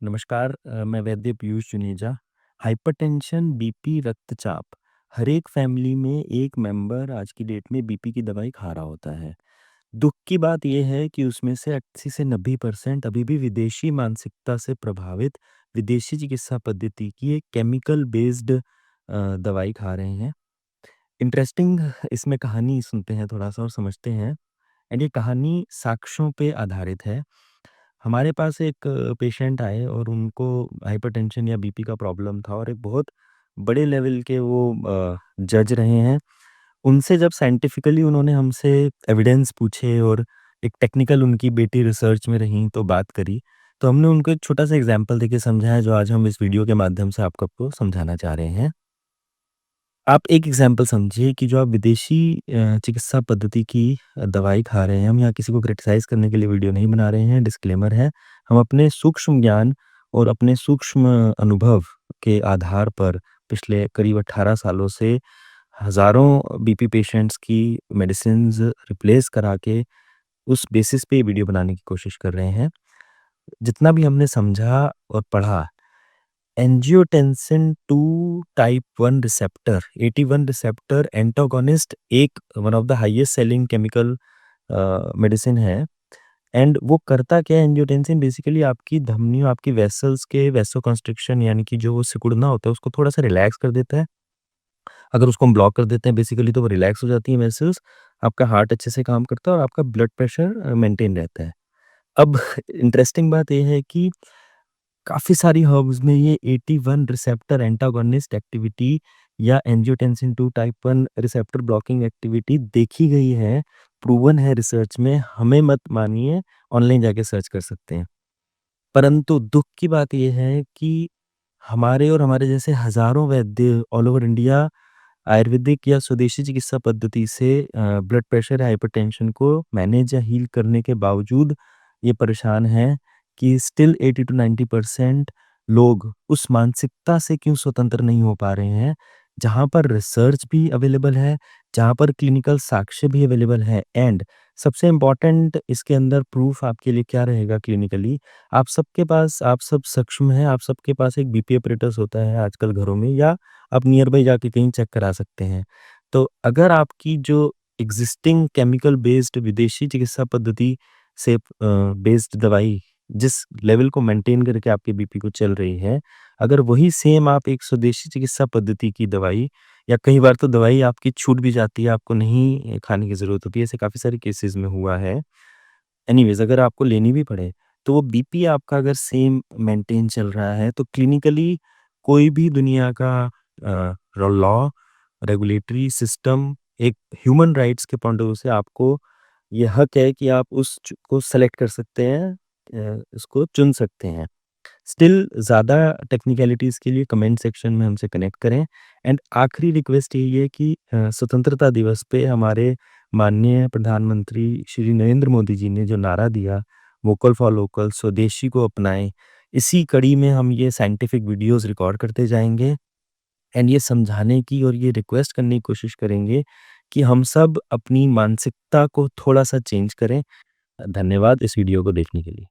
नमस्कार। मैं वैद्य Piyush Juneja. Hypertension, BP, रक्तचाप, हर एक फैमिली में एक मेंबर आज की डेट में बीपी की दवाई खा रहा होता है। दुःख की बात ये है कि उसमें से 80 से 90% अभी भी विदेशी मानसिकता से प्रभावित विदेशी चिकित्सा पद्धति की एक केमिकल बेस्ड दवाई खा रहे हैं। इंटरेस्टिंग इसमें कहानी सुनते हैं थोड़ा-सा और समझते हैं। एंड ये कहानी साक्ष्यों पे आधारित है। हमारे पास एक पेशेंट आए और उनको हाइपरटेंशन या बीपी का प्रॉब्लम था और एक बहुत बड़े लेवल के वो जज रहे हैं। उनसे जब साइंटिफिकली उन्होंने हमसे एविडेंस पूछे और एक टेक्निकल उनकी बेटी रिसर्च में रहीं तो बात करी, तो हमने उनको एक छोटा-सा एग्ज़ाम्पल देके समझाया जो आज हम इस वीडियो के माध्यम से आपको समझाना चाह रहे हैं। आप एक एग्जाम्पल समझिए कि जो आप विदेशी चिकित्सा पद्धति की दवाई खा रहे हैं, हम यहाँ किसी को क्रिटिसाइज़ करने के लिए वीडियो नहीं बना रहे हैं, डिस्क्लेमर है। हम अपने सूक्ष्म ज्ञान और अपने सूक्ष्म अनुभव के आधार पर पिछले करीब 18 सालों से हज़ारों बीपी पेशेंट्स की मेडिसिन्स रिप्लेस करा के उस बेसिस पे ये वीडियो बनाने की कोशिश कर रहे हैं। जितना भी हमने समझा और पढ़ा, angiotensin 2 type 1 receptor 81 receptor antagonist एक one of the highest selling chemical medicine है। एंड वो करता क्या है, एंजियोटेंसिन बेसिकली आपकी धमनियों, आपकी वेसल्स के वैसोकंस्ट्रिक्शन यानी कि जो वो सिकुड़ना होता है उसको थोड़ा सा रिलैक्स कर देता है। अगर उसको हम ब्लॉक कर देते हैं बेसिकली तो वो रिलैक्स हो जाती है वेसल्स, आपका हार्ट अच्छे से काम करता है और आपका ब्लड प्रेशर मेंटेन रहता है। अब इंटरेस्टिंग बात ये है कि काफ़ी सारी हर्ब्स में ये 81 रिसेप्टर एंटागोनिस्ट एक्टिविटी या angiotensin 2 type 1 receptor blocking activity देखी गई है, प्रूवन है रिसर्च में। हमें मत मानिए, ऑनलाइन जाके सर्च कर सकते हैं। परंतु दुःख की बात ये है कि हमारे और हमारे जैसे हज़ारों वैद्य ऑल ओवर इंडिया आयुर्वेदिक या स्वदेशी चिकित्सा पद्धति से ब्लड प्रेशर या हाइपरटेंशन को मैनेज या हील करने के बावजूद ये परेशान हैं कि स्टिल 80 टू 90% लोग उस मानसिकता से क्यों स्वतंत्र नहीं हो पा रहे हैं, जहाँ पर रिसर्च भी अवेलेबल है, जहाँ पर क्लिनिकल साक्ष्य भी अवेलेबल है। एंड सबसे इम्पोर्टेंट इसके अंदर प्रूफ आपके लिए क्या रहेगा क्लिनिकली, आप सबके पास, आप सब सक्षम हैं, आप सबके पास एक बीपी apparatus होता है आजकल घरों में, या आप नियर बाय जाके कहीं चेक करा सकते हैं। तो अगर आपकी जो एक्जिस्टिंग केमिकल बेस्ड विदेशी चिकित्सा पद्धति से बेस्ड दवाई जिस लेवल को मेंटेन करके आपके बीपी को चल रही है, अगर वही सेम आप एक स्वदेशी चिकित्सा पद्धति की दवाई, या कई बार तो दवाई आपकी छूट भी जाती है, आपको नहीं खाने की ज़रूरत होती है, ऐसे काफ़ी सारे केसेज़ में हुआ है। एनीवेज़ अगर आपको लेनी भी पड़े, तो वो बीपी आपका अगर सेम मेंटेन चल रहा है, तो क्लिनिकली कोई भी दुनिया का लॉ, रेगुलेटरी सिस्टम, एक ह्यूमन राइट्स के पॉइंट ऑफ व्यू से आपको ये हक है कि आप उस को सेलेक्ट कर सकते हैं, उसको चुन सकते हैं। स्टिल ज़्यादा टेक्निकलिटीज़ के लिए कमेंट सेक्शन में हमसे कनेक्ट करें। एंड आखिरी रिक्वेस्ट यही है कि स्वतंत्रता दिवस पे हमारे माननीय प्रधानमंत्री श्री नरेंद्र मोदी जी ने जो नारा दिया, वोकल फॉर लोकल, स्वदेशी को अपनाएं, इसी कड़ी में हम ये साइंटिफिक वीडियोस रिकॉर्ड करते जाएंगे। एंड ये समझाने की और ये रिक्वेस्ट करने की कोशिश करेंगे कि हम सब अपनी मानसिकता को थोड़ा सा चेंज करें। धन्यवाद इस वीडियो को देखने के लिए।